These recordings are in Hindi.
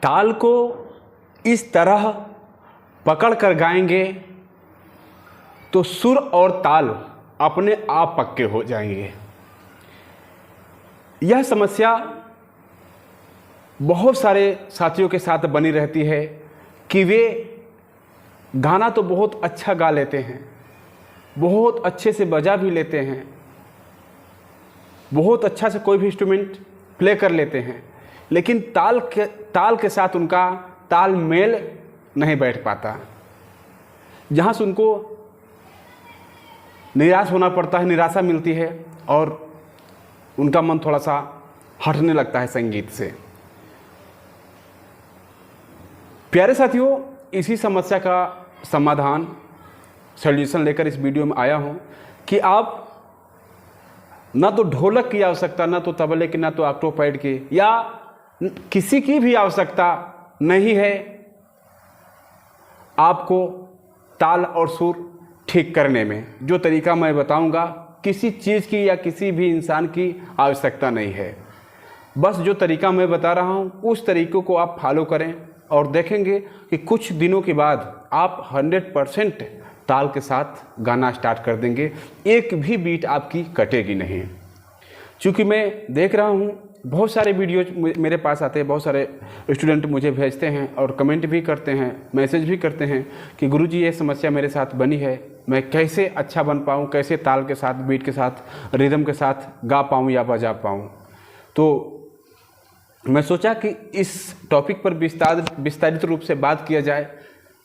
ताल को इस तरह पकड़ कर गाएंगे तो सुर और ताल अपने आप पक्के हो जाएंगे। यह समस्या बहुत सारे साथियों के साथ बनी रहती है कि वे गाना तो बहुत अच्छा गा लेते हैं, बहुत अच्छे से बजा भी लेते हैं, बहुत अच्छा से कोई भी इंस्ट्रूमेंट प्ले कर लेते हैं, लेकिन ताल के साथ उनका तालमेल नहीं बैठ पाता, जहाँ से उनको निराश होना पड़ता है, निराशा मिलती है और उनका मन थोड़ा सा हटने लगता है संगीत से। प्यारे साथियों, इसी समस्या का समाधान सॉल्यूशन लेकर इस वीडियो में आया हूँ कि आप ना तो ढोलक की आवश्यकता, ना तो तबले की, ना तो ऑक्टोपैड की या किसी की भी आवश्यकता नहीं है आपको ताल और सुर ठीक करने में। जो तरीका मैं बताऊंगा किसी चीज़ की या किसी भी इंसान की आवश्यकता नहीं है। बस जो तरीका मैं बता रहा हूं उस तरीक़ों को आप फॉलो करें और देखेंगे कि कुछ दिनों के बाद आप 100% ताल के साथ गाना स्टार्ट कर देंगे, एक भी बीट आपकी कटेगी नहीं। क्योंकि मैं देख रहा हूं बहुत सारे वीडियो मेरे पास आते हैं, बहुत सारे स्टूडेंट मुझे भेजते हैं और कमेंट भी करते हैं, मैसेज भी करते हैं कि गुरुजी ये समस्या मेरे साथ बनी है, मैं कैसे अच्छा बन पाऊँ, कैसे ताल के साथ, बीट के साथ, रिदम के साथ गा पाऊँ या बजा पाऊँ। तो मैं सोचा कि इस टॉपिक पर विस्तारित रूप से बात किया जाए,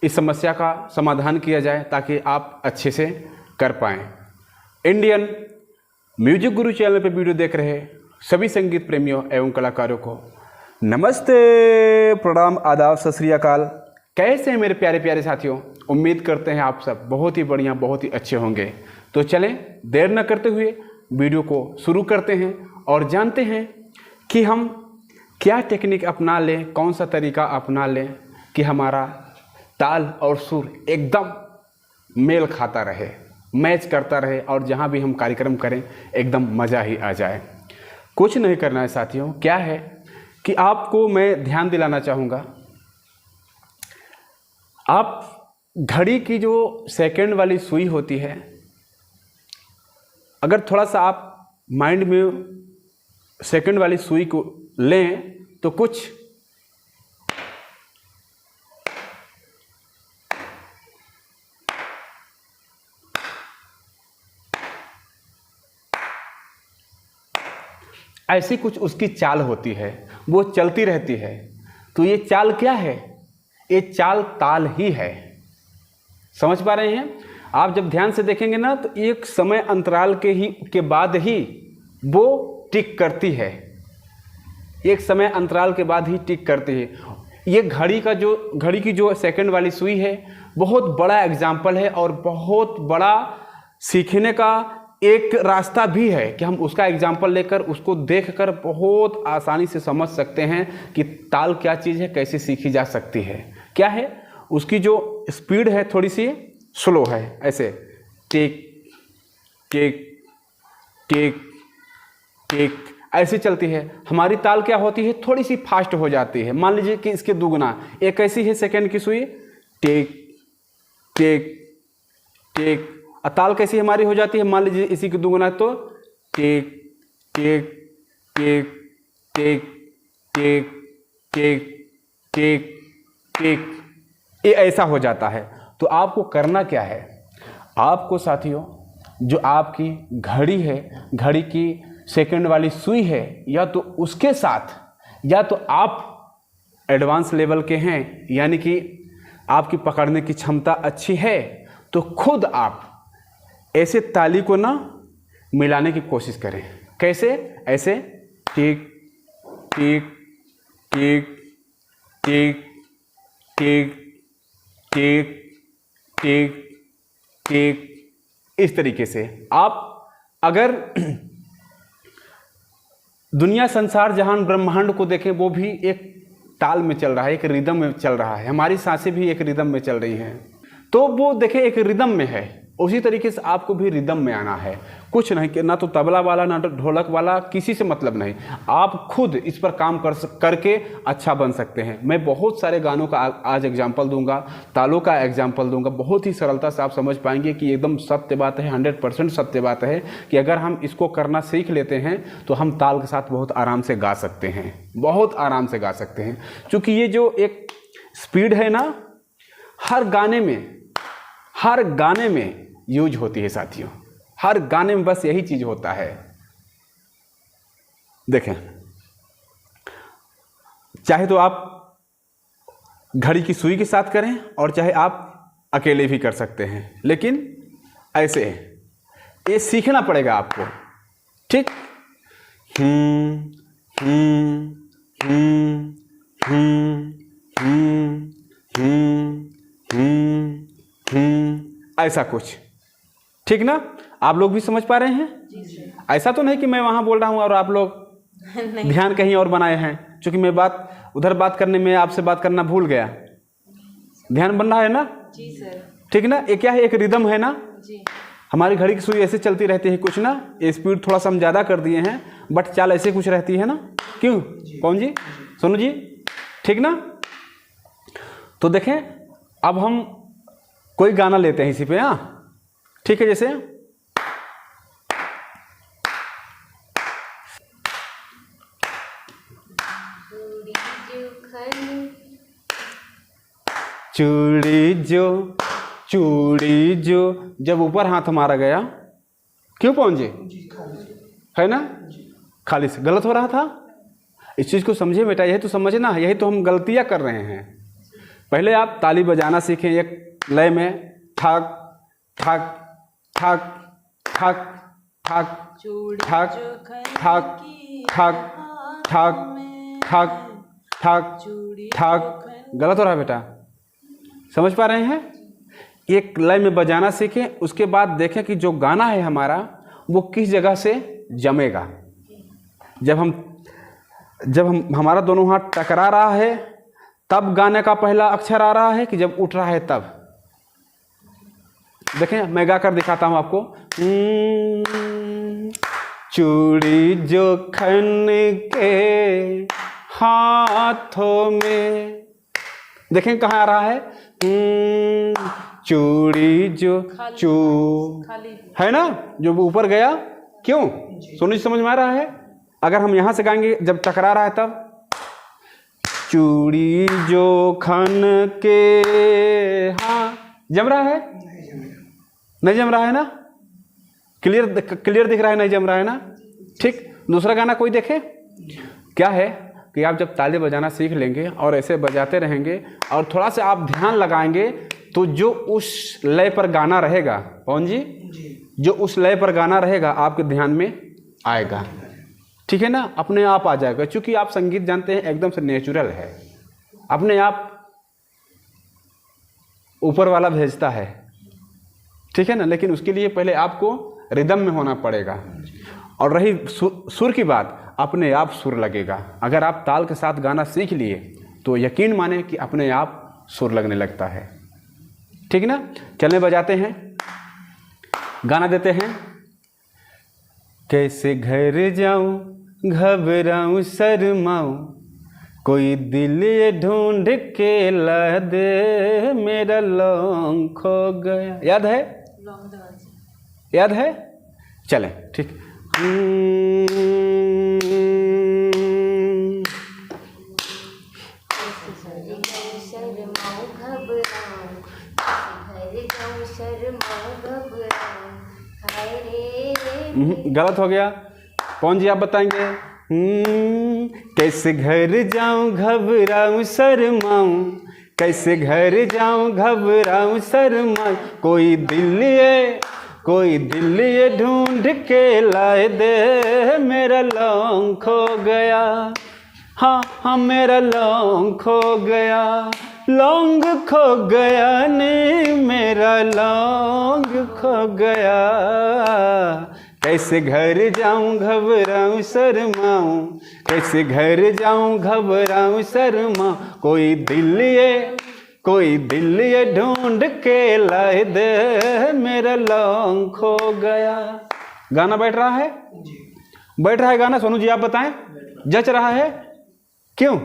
इस समस्या का समाधान किया जाए ताकि आप अच्छे से कर पाएँ। इंडियन म्यूजिक गुरु चैनल पर वीडियो देख रहे सभी संगीत प्रेमियों एवं कलाकारों को नमस्ते, प्रणाम, आदाब, सत श्री अकाल। कैसे हैं मेरे प्यारे प्यारे साथियों? उम्मीद करते हैं आप सब बहुत ही बढ़िया, बहुत ही अच्छे होंगे। तो चलें देर न करते हुए वीडियो को शुरू करते हैं और जानते हैं कि हम क्या टेक्निक अपना लें, कौन सा तरीका अपना लें कि हमारा ताल और सुर एकदम मेल खाता रहे, मैच करता रहे और जहाँ भी हम कार्यक्रम करें एकदम मज़ा ही आ जाए। कुछ नहीं करना है साथियों, क्या है कि आपको मैं ध्यान दिलाना चाहूँगा, आप घड़ी की जो सेकंड वाली सुई होती है, अगर थोड़ा सा आप माइंड में सेकंड वाली सुई को लें तो कुछ ऐसी कुछ उसकी चाल होती है, वो चलती रहती है। तो ये चाल क्या है? ये चाल ताल ही है। समझ पा रहे हैं? आप जब ध्यान से देखेंगे ना तो एक समय अंतराल के बाद ही वो टिक करती है, एक समय अंतराल के बाद ही टिक करती है। ये घड़ी की जो सेकंड वाली सुई है बहुत बड़ा एग्जाम्पल है और बहुत बड़ा सीखने का एक रास्ता भी है कि हम उसका एग्जाम्पल लेकर उसको देखकर बहुत आसानी से समझ सकते हैं कि ताल क्या चीज़ है, कैसे सीखी जा सकती है। क्या है उसकी जो स्पीड है थोड़ी सी स्लो है, ऐसे टिक टिक टिक टिक ऐसे चलती है। हमारी ताल क्या होती है, थोड़ी सी फास्ट हो जाती है। मान लीजिए कि इसके दुगुना, एक ऐसी है सेकंड की सुई, टिक टिक टिक, ताल कैसी हमारी हो जाती है, मान लीजिए इसी की दुगुना, तो टिक टिक टिक टिक टिक टिक टिक टिक, ये ऐसा हो जाता है। तो आपको करना क्या है, आपको साथियों जो आपकी घड़ी है, घड़ी की सेकंड वाली सुई है, या तो उसके साथ, या तो आप एडवांस लेवल के हैं यानी कि आपकी पकड़ने की क्षमता अच्छी है, तो खुद आप ऐसे ताली को ना मिलाने की कोशिश करें। कैसे? ऐसे टिक टिक टिक टिक टिक टिक टिक टिक, इस तरीके से आप अगर दुनिया, संसार, जहान, ब्रह्मांड को देखें, वो भी एक ताल में चल रहा है, एक रिदम में चल रहा है। हमारी सांसें भी एक रिदम में चल रही हैं, तो वो देखें एक रिदम में है उसी तरीके से आपको भी रिदम में आना है। कुछ नहीं कि ना तो तबला वाला ना तो ढोलक वाला, किसी से मतलब नहीं, आप खुद इस पर काम करके अच्छा बन सकते हैं। मैं बहुत सारे गानों का आज एग्जाम्पल दूंगा, तालों का एग्जाम्पल दूंगा, बहुत ही सरलता से आप समझ पाएंगे कि एकदम सत्य बात है, 100% सत्य बात है कि अगर हम इसको करना सीख लेते हैं तो हम ताल के साथ बहुत आराम से गा सकते हैं, बहुत आराम से गा सकते हैं। क्योंकि ये जो एक स्पीड है ना, हर गाने में यूज होती है साथियों, हर गाने में बस यही चीज होता है। देखें, चाहे तो आप घड़ी की सुई के साथ करें और चाहे आप अकेले भी कर सकते हैं, लेकिन ऐसे ये सीखना पड़ेगा आपको, ठीक। ऐसा कुछ, ठीक ना। आप लोग भी समझ पा रहे हैं? ऐसा तो नहीं कि मैं वहां बोल रहा हूं और आप लोग ध्यान कहीं और बनाए हैं, क्योंकि मैं उधर बात करने में आपसे बात करना भूल गया। ध्यान बन रहा है ना? जी सर। ठीक ना। ये क्या है, एक रिदम है ना जी। हमारी घड़ी की सुई ऐसे चलती रहती है कुछ ना, ये स्पीड थोड़ा सा हम ज़्यादा कर दिए हैं, बट चाल ऐसे कुछ रहती है ना। क्यों? कौन जी? सोनू जी, ठीक ना। तो देखें, अब हम कोई गाना लेते हैं इसी पे, हाँ ठीक है। जैसे चूड़ी जो, जब ऊपर हाथ मारा गया, क्यों पहुंचे? है ना, खाली से गलत हो रहा था। इस चीज को समझे बेटा, यही तो समझना है, यही तो हम गलतियां कर रहे हैं। पहले आप ताली बजाना सीखें एक लय में, ठक ठक ठक ठक ठक ठक ठक ठक ठक ठक ठक ठक। गलत हो रहा है बेटा, समझ पा रहे हैं? एक लय में बजाना सीखें, उसके बाद देखें कि जो गाना है हमारा वो किस जगह से जमेगा। जब हम हमारा दोनों हाथ टकरा रहा है तब गाने का पहला अक्षर आ रहा है कि जब उठ रहा है तब। देखें, मैं गा कर दिखाता हूं आपको। चूड़ी जो खन के हाथों में, देखें कहाँ आ रहा है, चूड़ी जो है ना, जो वो ऊपर गया। क्यों? सोनू जी समझ में आ रहा है? अगर हम यहां से गाएंगे जब टकरा रहा है तब, चूड़ी जो खन के, हाँ जम रहा है? नहीं जम रहा है ना? क्लियर दिख रहा है? नहीं जम रहा है ना? ठीक। दूसरा गाना कोई देखे। क्या है कि आप जब ताली बजाना सीख लेंगे और ऐसे बजाते रहेंगे और थोड़ा सा आप ध्यान लगाएंगे तो जो उस लय पर गाना रहेगा, कौन जी, जो उस लय पर गाना रहेगा आपके ध्यान में आएगा, ठीक है ना, अपने आप आ जाएगा। क्योंकि आप संगीत जानते हैं एकदम से नेचुरल है, अपने आप ऊपर वाला भेजता है, ठीक है ना। लेकिन उसके लिए पहले आपको रिदम में होना पड़ेगा। और रही सुर की बात, अपने आप सुर लगेगा। अगर आप ताल के साथ गाना सीख लिए तो यकीन माने कि अपने आप सुर लगने लगता है, ठीक ना। चलने बजाते हैं, गाना देते हैं। कैसे घर जाऊं घबराऊं शर्माऊं, कोई दिल ये ढूंढ के ला दे, मेरा लौंग खो गया। याद है? याद है? चलें, ठीक। गलत हो गया। कौन जी आप बताएंगे? कैसे घर जाऊं घबराऊं शर्माऊं, कैसे घर जाऊं घबराऊं शर्माऊं, कोई दिल ये ढूंढ के लाए दे, मेरा लौंग खो गया। हाँ हाँ मेरा लौंग खो गया, लौंग खो गया ने, मेरा लौंग खो गया। कैसे घर जाऊं घबराऊं शर्माऊं, कैसे घर जाऊं घबराऊं शर्माऊं, कोई कोई दिल ये ढूंढ के लाए दे, मेरा लौंग खो गया। गाना बैठ रहा है? बैठ रहा है गाना? सोनू जी आप बताएं, जच रहा है? क्यों?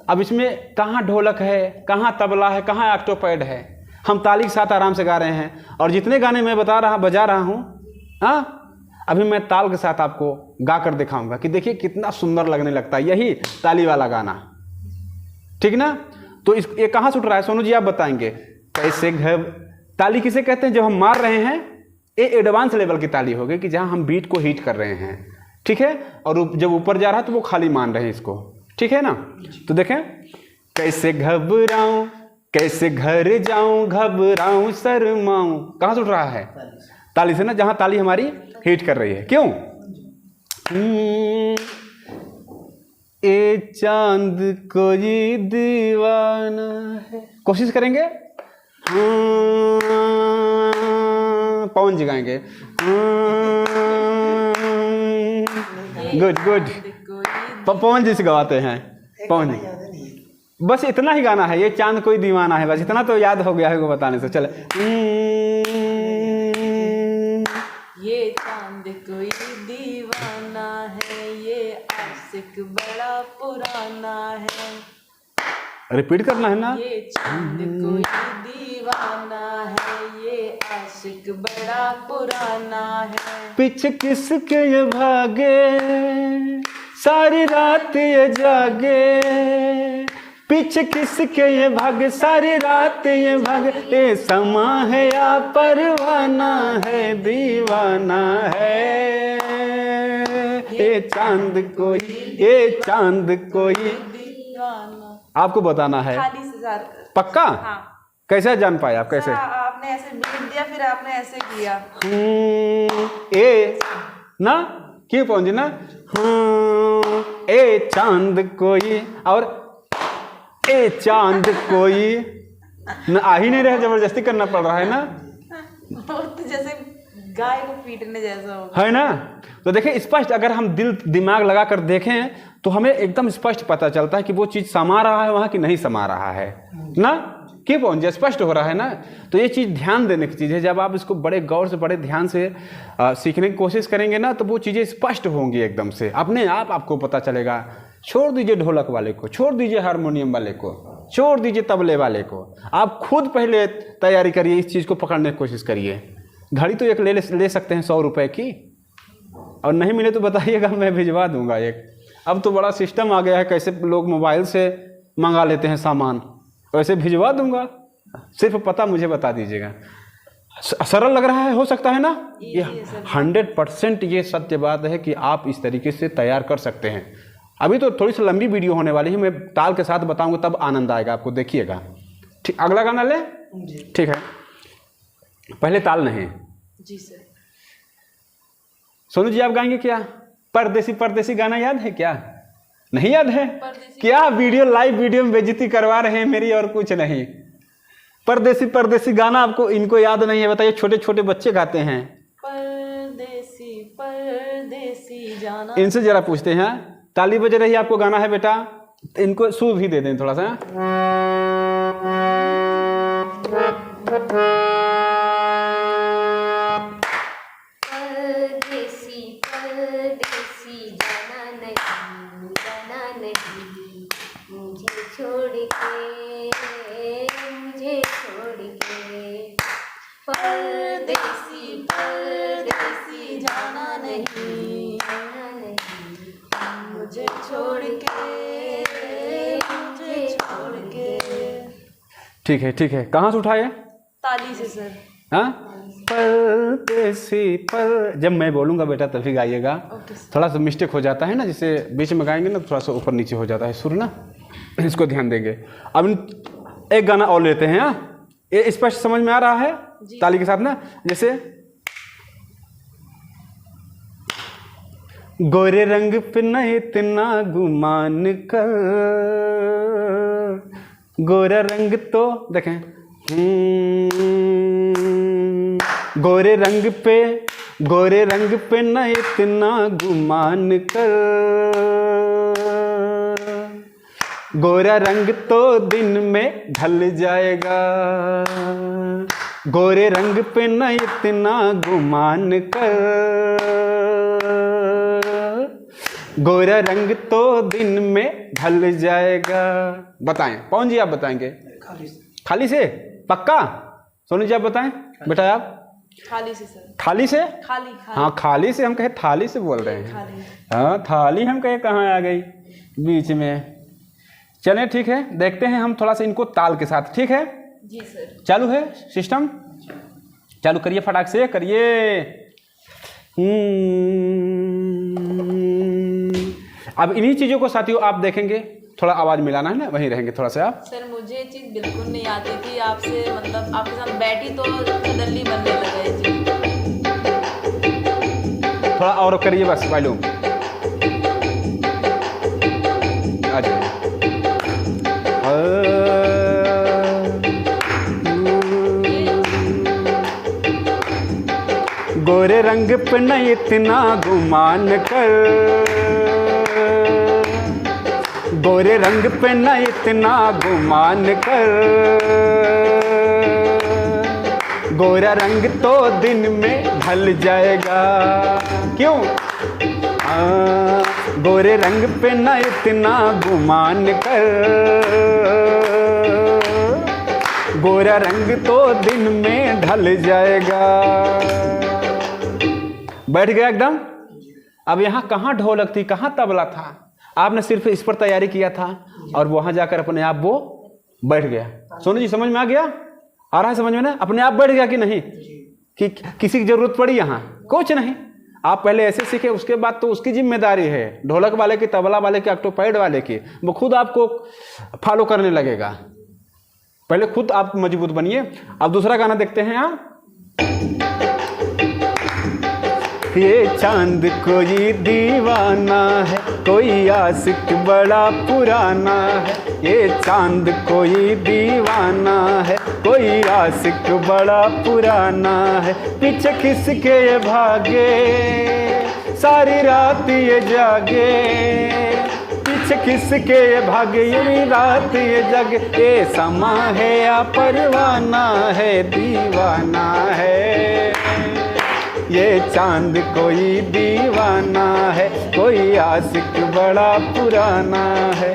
अब इसमें कहाँ ढोलक है, कहाँ तबला है, कहाँ ऑक्टोपैड है? हम ताली के साथ आराम से गा रहे हैं। और जितने गाने मैं बजा रहा हूँ, हाँ, अभी मैं ताल के साथ आपको गा कर दिखाऊंगा कि देखिए कितना सुंदर लगने लगता है यही ताली वाला गाना, ठीक ना? तो ये कहाँ सुट रहा है सोनू जी आप बताएंगे? कैसे घर ताली किसे कहते हैं? जब हम मार रहे हैं, ये एडवांस लेवल की ताली हो गई कि जहाँ हम बीट को हीट कर रहे हैं, ठीक है? और जब ऊपर जा रहा है तो वो खाली मान रहे हैं इसको, ठीक है ना? तो देखें, कैसे घबराऊं, कैसे घर जाऊं, घबराऊं शर्माऊं, कहाँ सुट रहा है? ताली से ना, जहाँ ताली हमारी हिट कर रही है। क्यों? ए चांद कोई दीवाना है, कोशिश करेंगे, पवन जी गाएंगे, गुड गुड, पवन जी से गवाते हैं, पवन जी। बस इतना ही गाना है, ये चांद कोई दीवाना है, बस इतना तो याद हो गया है वो बताने से। चले, ये चांद कोई दीवाना है, ये आशिक बड़ा पुराना है। रिपीट करना है ना? ये चांद कोई दीवाना है, ये आशिक बड़ा पुराना है। पीछे किसके ये भागे, सारी रात ये जागे, पीछे किसके ये भागे, सारी रात ये भागे, ये समा है या परवाना है, दीवाना है ये चांद कोई, ये चांद कोई दीवाना। आपको बताना है खाली से सर। पक्का? हाँ। कैसे जान पाए आप? कैसे? आपने ऐसे बीट दिया, फिर आपने ऐसे किया। ए ना, क्यों पहुंची ना, ए चांद कोई, और ए चांद कोई ना, आ ही नहीं रहा, जबरदस्ती करना पड़ रहा है ना, तो जैसे गाय को पीटने जैसा होगा, है ना? तो देखिए स्पष्ट, अगर हम दिल दिमाग लगा कर देखें तो हमें एकदम स्पष्ट पता चलता है कि वो चीज़ समा रहा है वहाँ कि नहीं समा रहा है ना, क्यों पहुँचे, स्पष्ट हो रहा है ना। तो ये चीज़ ध्यान देने की चीज़ है। जब आप इसको बड़े गौर से, बड़े ध्यान से सीखने की कोशिश करेंगे ना, तो वो चीज़ें स्पष्ट होंगी एकदम से, अपने आप आपको पता चलेगा। छोड़ दीजिए ढोलक वाले को, छोड़ दीजिए हारमोनियम वाले को, छोड़ दीजिए तबले वाले को, आप खुद पहले तैयारी करिए, इस चीज़ को पकड़ने की कोशिश करिए। घड़ी तो एक ले सकते हैं 100 रुपए की, और नहीं मिले तो बताइएगा, मैं भिजवा दूंगा एक। अब तो बड़ा सिस्टम आ गया है, कैसे लोग मोबाइल से मंगा लेते हैं सामान, वैसे भिजवा दूंगा, सिर्फ पता मुझे बता दीजिएगा। सरल लग रहा है, हो सकता है ना? ये 100% ये सत्य बात है कि आप इस तरीके से तैयार कर सकते हैं। अभी तो थोड़ी सी लंबी वीडियो होने वाली है, मैं ताल के साथ बताऊंगा, तब आनंद आएगा आपको, देखिएगा। ठीक, अगला गाना ले, ठीक है, पहले ताल नहीं। जी सर। सोनू जी आप गाएंगे क्या? परदेसी परदेसी गाना याद है क्या? नहीं याद है? क्या वीडियो, लाइव वीडियो में बेइज्जती करवा रहे हैं मेरी, और कुछ नहीं। परदेसी परदेसी गाना आपको, इनको याद नहीं है? बताइए, छोटे छोटे बच्चे गाते हैं। परदेसी परदेसी जाना। इनसे जरा पूछते हैं, ताली बज रही है, आपको गाना है बेटा, इनको सुर भी दे दें थोड़ा सा। परदेसी परदेसी जाना नहीं, मुझे छोड़ के, मुझे छोड़ के। ठीक है, ठीक है, कहाँ से उठाए? ताली से सर। हाँ, परदेसी पर, जब मैं बोलूँगा बेटा तभी गाइएगा। थोड़ा सा मिस्टेक हो जाता है ना, जिसे बीच में गाएंगे ना थोड़ा सा ऊपर नीचे हो जाता है सुर ना, इसको ध्यान देंगे। अब एक गाना और लेते हैं। हाँ, ये स्पष्ट समझ में आ रहा है ताली के साथ ना? जैसे गोरे रंग पे न इतना गुमान कर, गोरा रंग तो देखें, गोरे रंग पे न इतना गुमान कर, गोरा रंग तो दिन में ढल जाएगा, गोरे रंग पे न इतना गुमान कर, गोरा रंग तो दिन में ढल जाएगा। बताएं पवन जी, आप बताएंगे? खाली से पक्का? सोनू जी आप बताएं बेटा। आप खाली से सर। थाली से? खाली। हाँ खाली से, हम कहे थाली से बोल रहे हैं। खाली। हाँ थाली हम कहे कहाँ आ गई बीच में। चलें ठीक है, देखते हैं हम थोड़ा सा इनको ताल के साथ। ठीक है जी सर। चालू है सिस्टम, चालू करिए फटाक से करिए। अब इन्हीं चीज़ों को साथियों आप देखेंगे, थोड़ा आवाज़ मिलाना है ना, वहीं रहेंगे थोड़ा सा आप। सर मुझे ये चीज़ बिल्कुल नहीं आती थी, आपसे मतलब आपके साथ बैठी तो सडनली बनने लगा ये चीज़। थोड़ा और करिए बस वॉल्यूम। अच्छा गोरे रंग पे न इतना गुमान कर, गोरे रंग पे न इतना गुमान कर, गोरा रंग तो दिन में ढल जाएगा। क्यों? गोरे रंग पे न इतना गुमान कर, गोरा रंग तो दिन में ढल जाएगा। बैठ गया एकदम। अब यहाँ कहाँ ढोलक थी, कहाँ तबला था? आपने सिर्फ इस पर तैयारी किया था और वहां जाकर अपने आप वो बैठ गया। सोनू जी समझ में आ गया? आ रहा है समझ में ना? अपने आप बैठ गया कि नहीं? कि किसी की जरूरत पड़ी? यहाँ कुछ नहीं, आप पहले ऐसे सीखे, उसके बाद तो उसकी जिम्मेदारी है, ढोलक वाले की, तबला वाले की, ऑक्टोपैड वाले की, वो खुद आपको फॉलो करने लगेगा। पहले खुद आप मजबूत बनिए। अब दूसरा गाना देखते हैं आप। ये चांद कोई दीवाना है, कोई आशिक बड़ा पुराना है, ये चांद कोई दीवाना है, कोई आशिक बड़ा पुराना है, पीछे खिसके ये भागे, सारी रात ये जागे, पीछे खिसके ये भागे, ये रात ये जागे, ये समा है या परवाना है, दीवाना है, ये चांद कोई दीवाना है, कोई आशिक बड़ा पुराना है।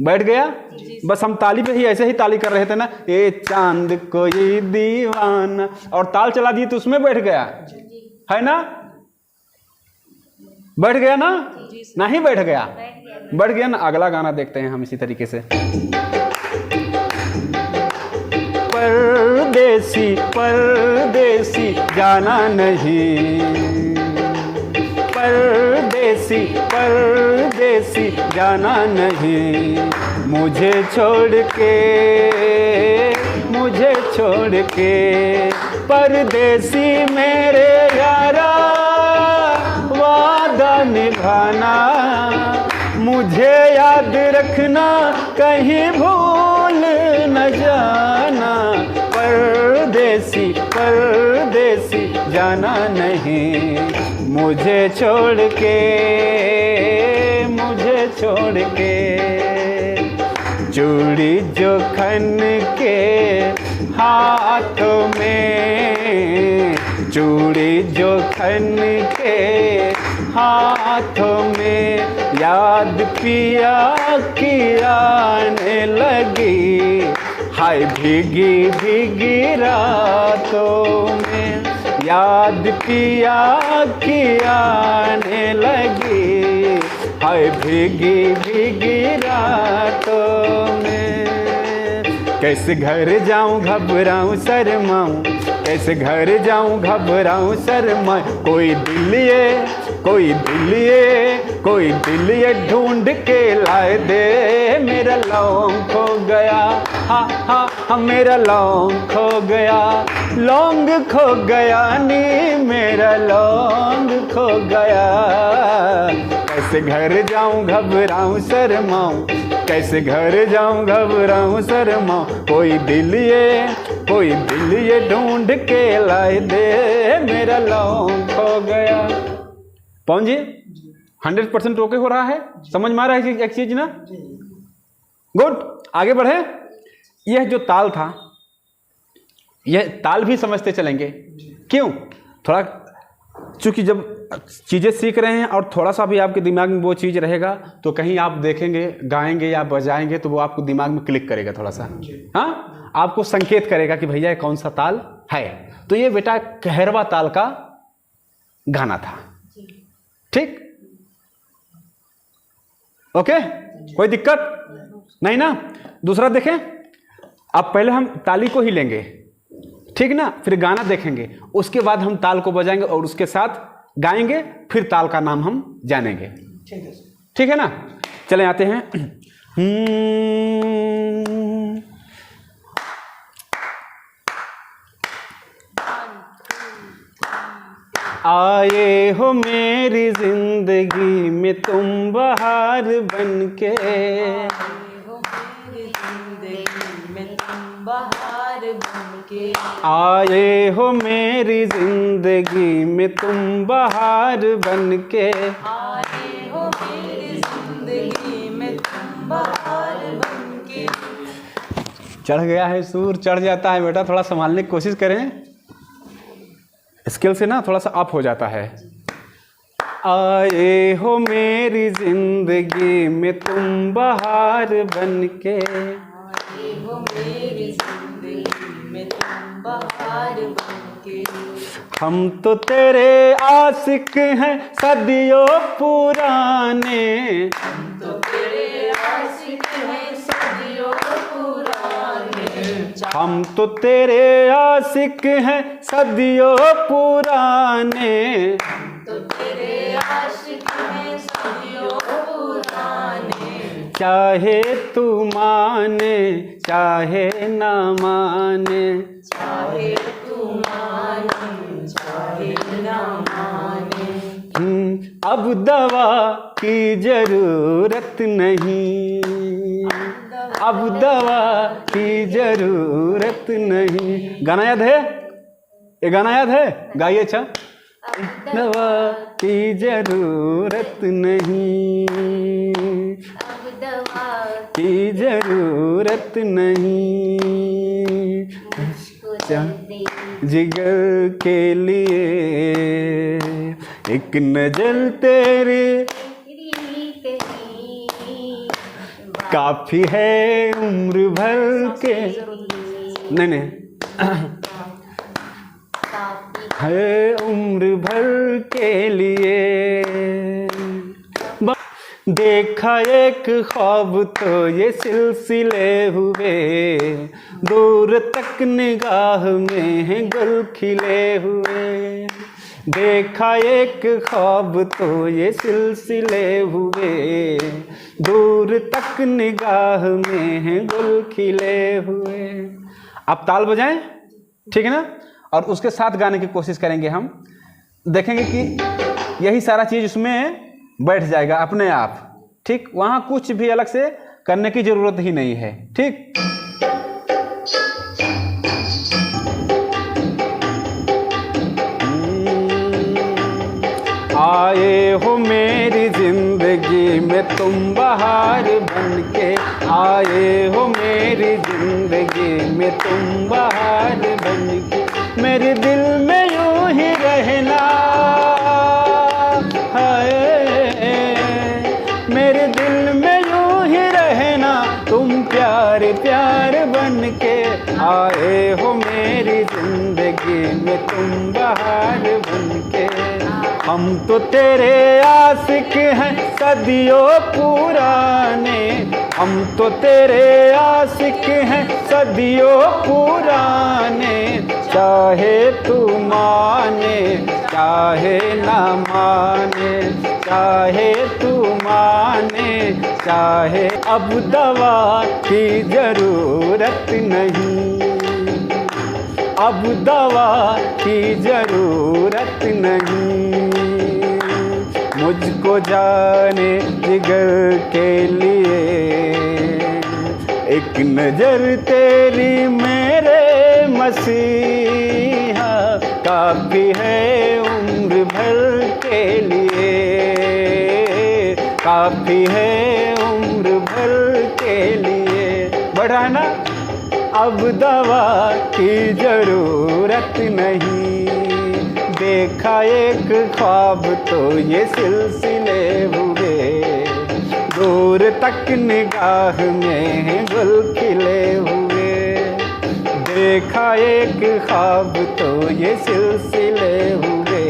बैठ गया? बस हम ताली पे ही ऐसे ही ताली कर रहे थे ना, ये चांद कोई दीवाना, और ताल चला दी तो उसमें बैठ गया है ना? बैठ गया ना? नहीं बैठ गया? बैठ गया ना? अगला गाना देखते हैं हम इसी तरीके से। परदेसी परदेसी जाना नहीं, परदेसी परदेसी जाना नहीं, मुझे छोड़ के, मुझे छोड़ के, परदेसी मेरे यारा वादा निभाना, मुझे याद रखना कहीं भूल न जाना, परदेसी परदेसी जाना नहीं, मुझे छोड़ के, मुझे छोड़ के, चूड़ी जो खन के हाथों में, चूड़ी जो खन के हाथों में, याद पिया की आने लगी, हाय भीगी भीगी रातों में, याद पिया की आने लगी, हाय भीगी भीगी रातों में, कैसे घर जाऊं घबराऊं शर्माऊं, कैसे घर जाऊं घबराऊं शर्माऊं, कोई दिल ये, कोई दिल ये, कोई दिल ये ढूंढ के लाए दे, मेरा लौंग खो गया, हा हा हा मेरा लौंग खो गया, लौंग खो गया नी, मेरा लौंग खो गया, कैसे घर जाऊं घबराऊं शर्माऊं, कैसे घर जाऊं घबराऊं शर्माऊं, कोई दिल ये, कोई दिल ये ढूंढ के लाए दे, मेरा लौंग खो गया। पवन जी 100% ओके हो रहा है? समझ में आ रहा है एक चीज ना? गुड, आगे बढ़े। यह जो ताल था, यह ताल भी समझते चलेंगे। क्यों? थोड़ा, चूंकि जब चीज़ें सीख रहे हैं और थोड़ा सा भी आपके दिमाग में वो चीज़ रहेगा तो कहीं आप देखेंगे, गाएंगे या बजाएंगे तो वो आपको दिमाग में क्लिक करेगा थोड़ा सा, हाँ, आपको संकेत करेगा कि भैया कौन सा ताल है। तो ये बेटा कहरवा ताल का गाना था। ठीक, ओके, कोई दिक्कत नहीं ना। दूसरा देखें, अब पहले हम ताली को ही लेंगे, ठीक ना, फिर गाना देखेंगे, उसके बाद हम ताल को बजाएंगे और उसके साथ गाएंगे, फिर ताल का नाम हम जानेंगे। ठीक है ना। चले आते हैं। आए हो मेरी जिंदगी में तुम बहार बनके, आए हो मेरी जिंदगी में तुम बहार बनके, आए हो मेरी जिंदगी में तुम बहार बनके। चढ़ गया है सुर, चढ़ जाता है बेटा, थोड़ा संभालने की कोशिश करें, स्केल से ना थोड़ा सा अप हो जाता है। आए हो मेरी जिंदगी में तुम बहार बनके, आए हो मेरी जिंदगी में तुम बहार बनके। हम तो तेरे आशिक हैं सदियों पुराने, हम तो तेरे आशिक हैं सदियों पुराने। हम तो तेरे आशिक हैं सदियों पुराने, तो तेरे आशिक हैं सदियों पुराने। चाहे तू माने चाहे ना माने, चाहे तू माने चाहे ना माने। अब दवा की जरूरत नहीं, अब दवा की जरूरत नहीं। गाना याद है? ये गाना याद है? गाइए। अच्छा, दवा की जरूरत नहीं, अब दवा की जरूरत नहीं, जिगर के लिए एक नजर तेरे काफी है उम्र भर के। नहीं है उम्र भर के लिए। देखा एक ख्वाब तो ये सिलसिले हुए, दूर तक निगाह में है गुल खिले हुए। देखा एक ख्वाब तो ये सिलसिले हुए, दूर तक निगाह में है गुल खिले हुए। आप ताल बजाएं, ठीक है ना, और उसके साथ गाने की कोशिश करेंगे। हम देखेंगे कि यही सारा चीज़ उसमें बैठ जाएगा अपने आप। ठीक, वहाँ कुछ भी अलग से करने की ज़रूरत ही नहीं है। ठीक, आए हो मेरी जिंदगी में तुम बहार बनके, आए हो मेरी जिंदगी में तुम बहार बनके। मेरे दिल में यूं ही रहना, हाय मेरे दिल में यूं ही रहना, तुम प्यार प्यार बनके। आए हो मेरी जिंदगी में तुम बहार बनके। हम तो तेरे आशिक हैं सदियों पुराने, हम तो तेरे आशिक हैं सदियों पुराने। चाहे तू माने चाहे ना माने, चाहे तू माने चाहे, अब दवा की जरूरत नहीं, अब दवा की जरूरत नहीं। मुझको जाने जिगर के लिए एक नजर तेरी मेरे मसीहा, काफी है उम्र भर के लिए, काफी है उम्र भर के लिए। बैठ रहा है ना। अब दवा की जरूरत नहीं, देखा एक ख्वाब तो ये सिलसिले हुए, दूर तक निगाह में गुल खिले हुए, देखा एक ख्वाब तो ये सिलसिले हुए,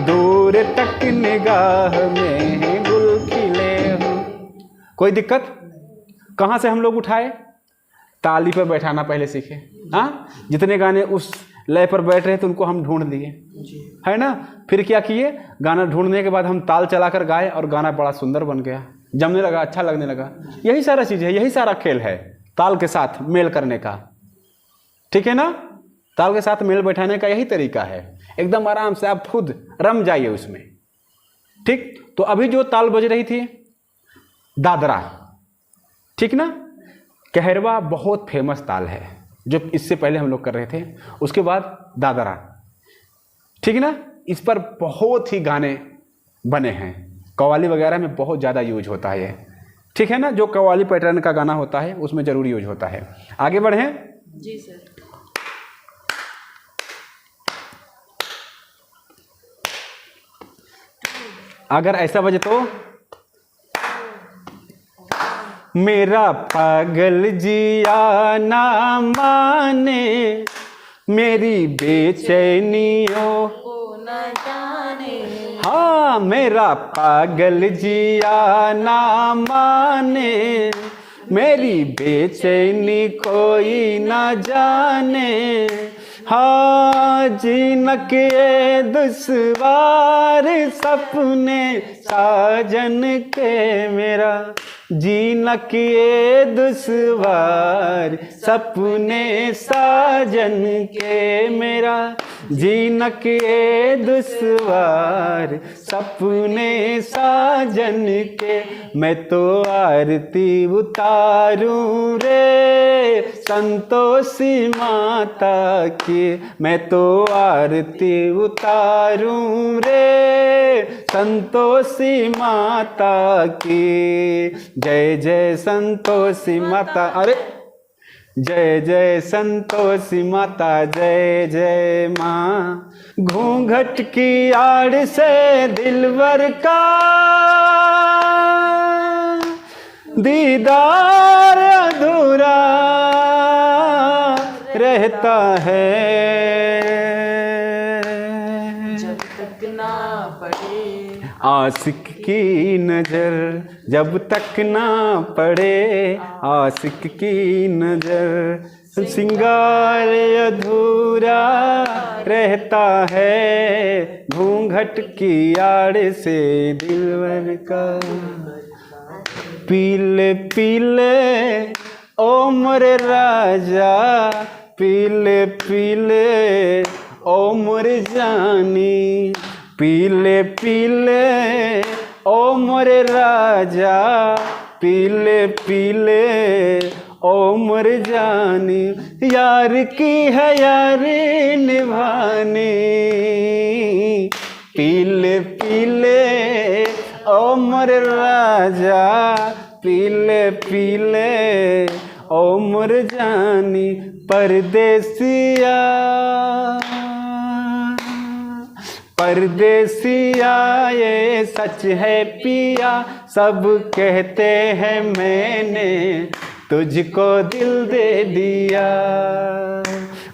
दूर तक निगाह में गुल खिले हुए। कोई दिक्कत? कहाँ से हम लोग उठाए? ताली पर बैठाना पहले सीखे। हाँ, जितने गाने उस लय पर बैठ रहे थे उनको हम ढूंढ लिए, है ना। फिर क्या किए, गाना ढूंढने के बाद हम ताल चलाकर गाए और गाना बड़ा सुंदर बन गया, जमने लगा, अच्छा लगने लगा। यही सारा चीज़ है, यही सारा खेल है, ताल के साथ मेल करने का। ठीक है ना, ताल के साथ मेल बैठाने का यही तरीका है। एकदम आराम से आप खुद रम जाइए उसमें। ठीक, तो अभी जो ताल बज रही थी दादरा, ठीक ना। कहरवा बहुत फेमस ताल है जो इससे पहले हम लोग कर रहे थे, उसके बाद दादरा, ठीक ना। इस पर बहुत ही गाने बने हैं, कव्वाली वगैरह में बहुत ज़्यादा यूज होता है ये, ठीक है ना। जो कव्वाली पैटर्न का गाना होता है उसमें ज़रूर यूज होता है। आगे बढ़ें। जी सर। अगर ऐसा बजे तो मेरा पागल जिया ना माने, मेरी बेचैनियों को न जाने, हाँ, मेरा पागल जिया ना माने, मेरी बेचैनी कोई ना जाने। हाँ, जीनक ये दुश्वार सपने साजन के मेरा, जीनक ये दुश्वार सपने साजन के मेरा, जीनक ये दुश्वार सपने साजन के। मैं तो आरती उतारूं रे संतोषी माता की, मैं तो आरती उतारूं रे संतोषी माता की। जय जय संतोषी माता, अरे जय जय संतोषी माता, जय जय माँ। घूंघट की आड़ से दिलवर का दीदार अधूरा रहता है, जब तक ना पड़े आशिक की नजर, जब तक ना पड़े आशिक की नजर, सिंगार अधूरा रहता है, घूंघट की आड़ से दिलवर का। पीले पीले ओ मोरे राजा, पीले पीले ओ मोरे जानी, पीले पीले ओ मोरे राजा, पीले पीले ओ मोरे जानी। यार की है यारी निभानी, पीले पीले ओ मोरे राजा, पीले पीले ओ मोरे जानी। परदेसिया परदेसिया ये सच है पिया, सब कहते हैं मैंने तुझको दिल दे दिया,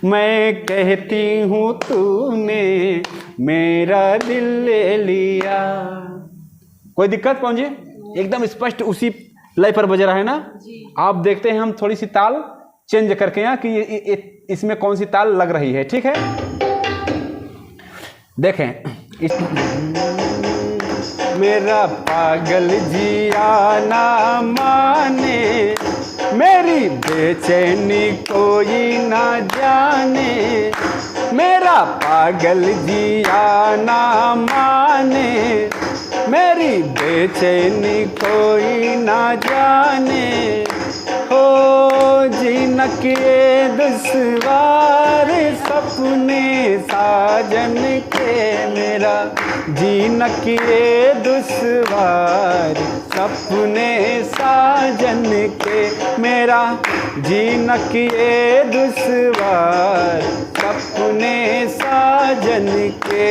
मैं कहती हूँ तूने मेरा दिल ले लिया। कोई दिक्कत पहुंची? एकदम स्पष्ट उसी लय पर बज रहा है ना। आप देखते हैं हम थोड़ी सी ताल चेंज करके यहाँ कि इसमें कौन सी ताल लग रही है, ठीक है। देखें मेरा पागल जिया ना माने, मेरी बेचैनी कोई ना जाने, मेरा पागल जिया ना माने, मेरी बेचैनी कोई ना जाने। हो जीनक ये दुश्वार सपने साजन के मेरा, जीनक ये दुश्वार सपने साजन के, मेरा जीना किए दुश्वार सपने साजन के।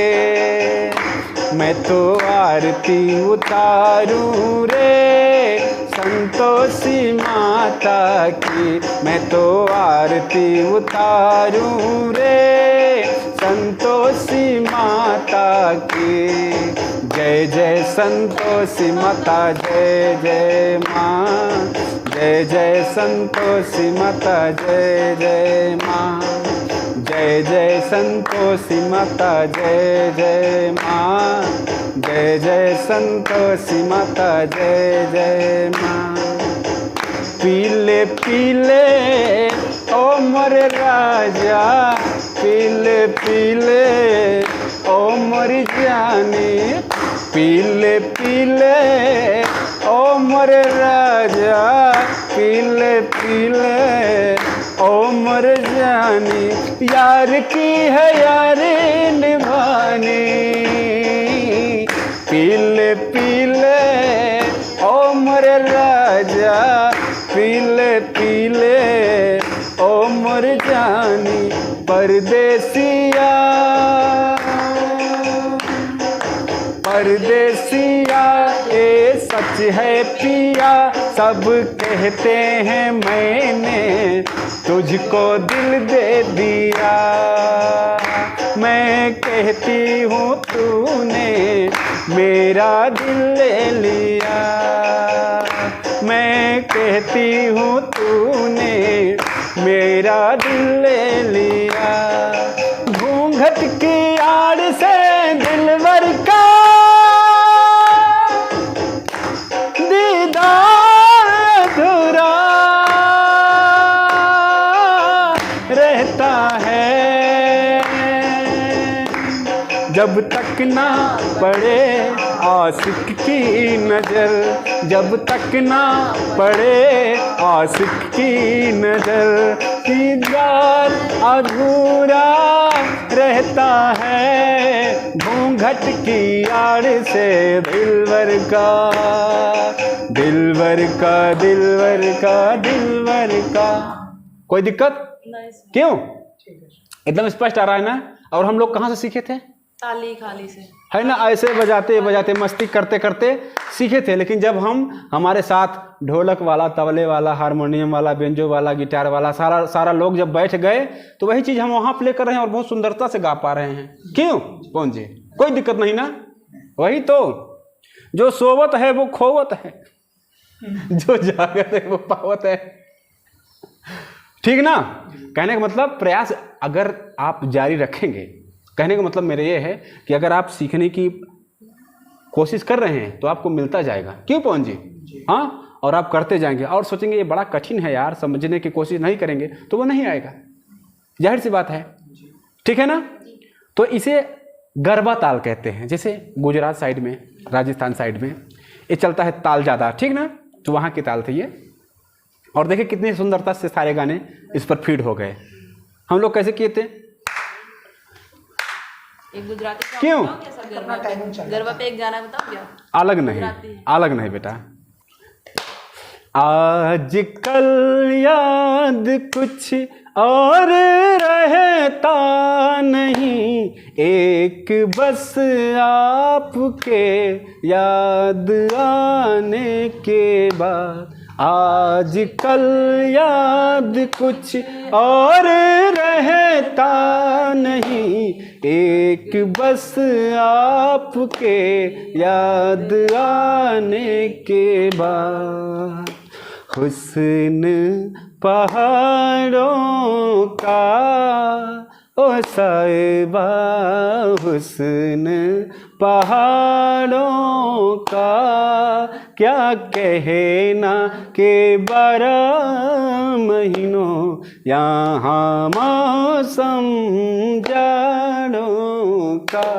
मैं तो आरती उतारूं रे संतोषी माता की, मैं तो आरती उतारूं रे संतोषी माता की। जय जय संतोषी माता, जय जय माँ, जय जय संतोषी माता, जय जय माँ, जय जय संतोषी माता, जय जय माँ, जय जय संतोषी माता, जय जय माँ। पीले पीले ओ मोरे राजा, पीले पीले ओ मोरी जानी, पीले पीले ओ मोरे राजा, पीले पीले ओ मोरे जानी। यार की है यारी निभानी, पीले पीले ओ मोरे राजा, पीले पीले ओ मोर जानी। परदेसिया परदेसिया ये सच है पिया, सब कहते हैं मैंने तुझको दिल दे दिया। मैं कहती हूँ तूने मेरा दिल ले लिया, मैं कहती हूँ तूने मेरा दिल ले लिया। घूंघट की आड़ से दिलवर का दीदार अधूरा रहता है, जब तक ना पड़े आशिक की नजर, जब तक ना पड़े आशिक की नजर। दीदार अधूरा रहता है, घूंघट की आड़ से दिलवर का, दिलवर का, दिलवर का, दिलवर का। कोई दिक्कत? क्यों? एकदम स्पष्ट आ रहा है ना? और हम लोग कहाँ से सीखे थे? ताली खाली से, है ना, ऐसे बजाते बजाते मस्ती करते करते सीखे थे। लेकिन जब हमारे साथ ढोलक वाला, तबले वाला, हारमोनियम वाला, बेंजो वाला, गिटार वाला सारा लोग जब बैठ गए तो वही चीज़ हम वहाँ प्ले कर रहे हैं और बहुत सुंदरता से गा पा रहे हैं। क्यों पवन जी? कोई दिक्कत नहीं ना? वही तो, जो सोवत है वो खोवत है, जो जागत है वो पावत है। ठीक ना? कहने का मतलब प्रयास अगर आप जारी रखेंगे, कहने का मतलब मेरा ये है कि अगर आप सीखने की कोशिश कर रहे हैं तो आपको मिलता जाएगा। क्यों पवन जी? हाँ, और आप करते जाएंगे और सोचेंगे ये बड़ा कठिन है यार, समझने की कोशिश नहीं करेंगे तो वो नहीं आएगा, जाहिर सी बात है। ठीक है ना? तो इसे गरबा ताल कहते हैं। जैसे गुजरात साइड में, राजस्थान साइड में ये चलता है ताल ज़्यादा, ठीक ना? तो वहाँ की ताल थी ये। और देखिए कितनी सुंदरता से सारे गाने इस पर फीड हो गए। हम लोग कैसे किए थे? एक गुजराती क्यों? गरबा पे एक गाना बताओ क्या? अलग नहीं, अलग नहीं बेटा। आजकल याद कुछ और रहता नहीं, एक बस आपके याद आने के बाद। आजकल याद कुछ और रहता नहीं, एक बस आपके याद आने के बाद। हुस्न पहाड़ों का ओ साहिबा, हुस्न पहाड़ों का क्या कहना के 12 महीनों यहाँ मौसम जाड़ों का।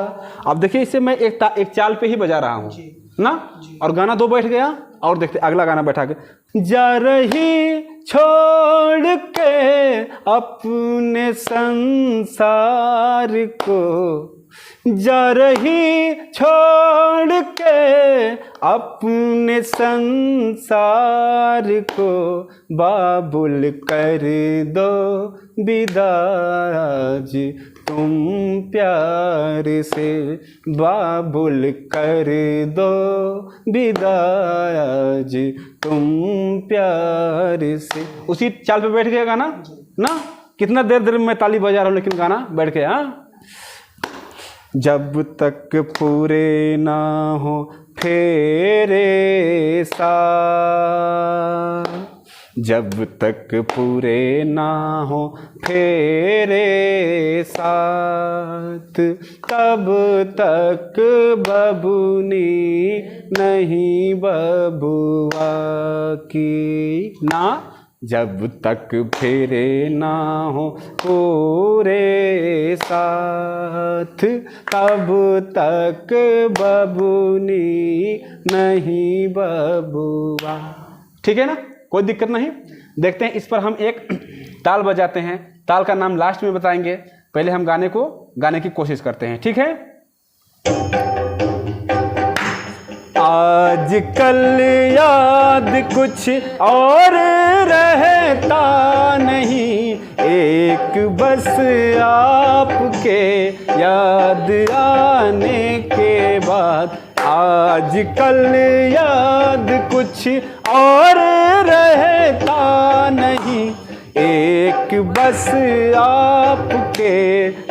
अब देखिए इसे मैं एक चाल पे ही बजा रहा हूँ ना, और गाना दो बैठ गया। और देखते अगला गाना बैठा के। जा रही छोड़ के अपने संसार को, जा रही छोड़ के अपने संसार को, बाबुल कर दो विदाज तुम प्यार से, बाबुल कर दो विदाज तुम प्यार से। उसी चाल पे बैठ गया गाना ना, कितना देर देर में मैं ताली बजा रहा हूँ लेकिन गाना बैठ गया। जब तक पूरे ना हो फेरे साथ, जब तक पूरे ना हो फेरे साथ, तब तक बबुनी नहीं बबुआ की ना। जब तक फेरे ना हो पूरे साथ, तब तक बबुनी नहीं बबुआ। ठीक है ना, कोई दिक्कत नहीं। देखते हैं, इस पर हम एक ताल बजाते हैं। ताल का नाम लास्ट में बताएंगे, पहले हम गाने की कोशिश करते हैं। ठीक है। आजकल याद कुछ और रहता नहीं, एक बस आपके याद आने के बाद। आजकल याद कुछ और रहता नहीं, एक बस आपके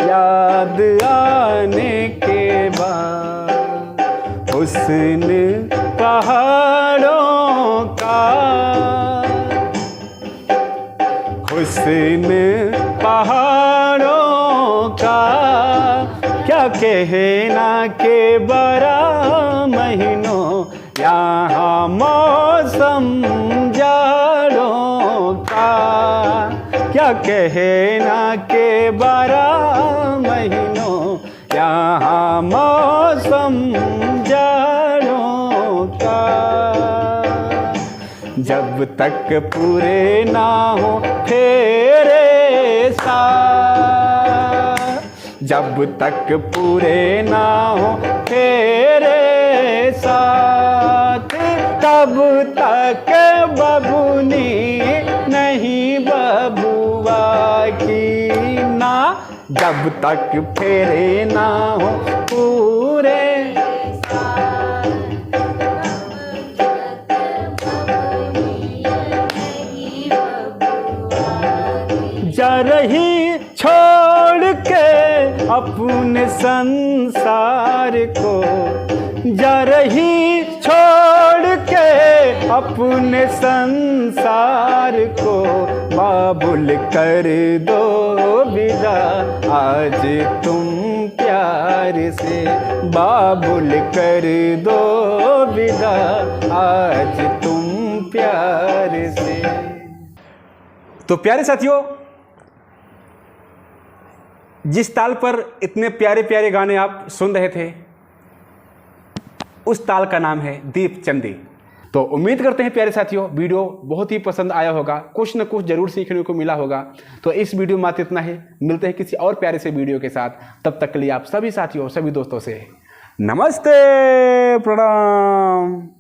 याद आने के बाद। हुस्न पहाड़ों का, हुस्न पहाड़ों का, क्या कहना के 12 महीनों यहाँ मौसम जाड़ों का। क्या कहना के 12 महीनों यहाँ मौसम जाड़ों का। जब तक पूरे ना हो फेरे साथ, जब तक पूरे ना हो फेरे साथ, तब तक बबुनी नहीं बबुआ की ना। जब तक फेरे ना हो पूरे, जा रही छोड़ के अपने संसार को, जा रही छोड़ के अपने संसार को, बाबुल कर दो विदा आज तुम प्यार से, बाबुल कर दो विदा आज तुम प्यार से। तो प्यारे साथियों, जिस ताल पर इतने प्यारे प्यारे गाने आप सुन रहे थे, उस ताल का नाम है दीप चंदी। तो उम्मीद करते हैं प्यारे साथियों, वीडियो बहुत ही पसंद आया होगा, कुछ न कुछ जरूर सीखने को मिला होगा। तो इस वीडियो में इतना ही, मिलते हैं किसी और प्यारे से वीडियो के साथ। तब तक के लिए आप सभी साथियों, सभी दोस्तों से नमस्ते, प्रणाम।